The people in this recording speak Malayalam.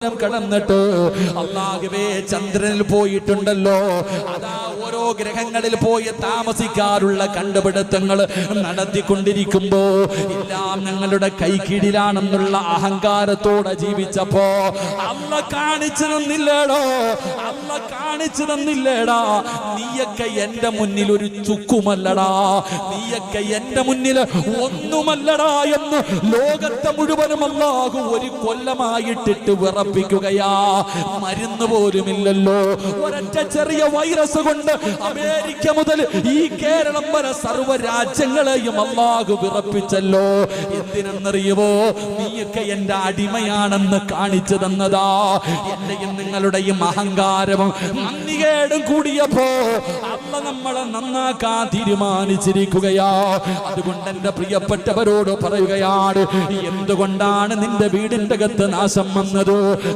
കടന്നിട്ട് അല്ലാഹുവേ ചന്ദ്രനിൽ പോയിട്ടുണ്ടല്ലോ, അതാ ഓരോ ഗ്രഹങ്ങളിൽ പോയി താമസിക്കാറുള്ള കണ്ടുപിടുത്തങ്ങൾ നടത്തിക്കൊണ്ടിരിക്കുമ്പോ എല്ലാം ഞങ്ങളുടെ കൈക്കീഴിലാണെന്നുള്ള അഹങ്കാരത്തോടെ ജീവിച്ചപ്പോ അല്ല കാണിച്ചു തന്നില്ലേടോ, അല്ല കാണിച്ചു തന്നില്ലേടാ, നീയൊക്കെ എന്റെ മുന്നിൽ ഒരു ചുക്കുമല്ലടാ, നീയൊക്കെ എന്റെ മുന്നിൽ ഒന്നുമല്ലടാ എന്ന് ലോകത്തെ മുഴുവനും അല്ലാഹു ഒരു കൊല്ലമായിട്ടിട്ട് വിറപ്പിക്കുകയാ. മരുന്ന് പോലുമില്ലല്ലോ, ഒരൊറ്റ ചെറിയ വൈറസ് കൊണ്ട് അമേരിക്ക മുതൽ ഈ കേരളം വരെ സർവ്വ രാജ്യങ്ങളെയും അല്ലാഹു വിറപ്പിച്ചല്ലോ. എന്തിനെന്നറിയുമോ? നീയൊക്കെ എന്റെ അടിമയാണെന്ന് കാണിച്ചു തന്നതാ. എന്റെയും നിങ്ങളുടെയും അഹങ്കാരവും നന്ദികേടും കൂടിയപ്പോ അല്ല നമ്മളെ നന്നാക്കാൻ തീരുമാനിച്ചിരിക്കുകയാ. അതുകൊണ്ട് എന്റെ പ്രിയപ്പെട്ടവരോട് പറയുകയാണ്, എന്തുകൊണ്ടാണ് നിന്റെ വീടിന്റെ അകത്ത് നാശം വന്നത്?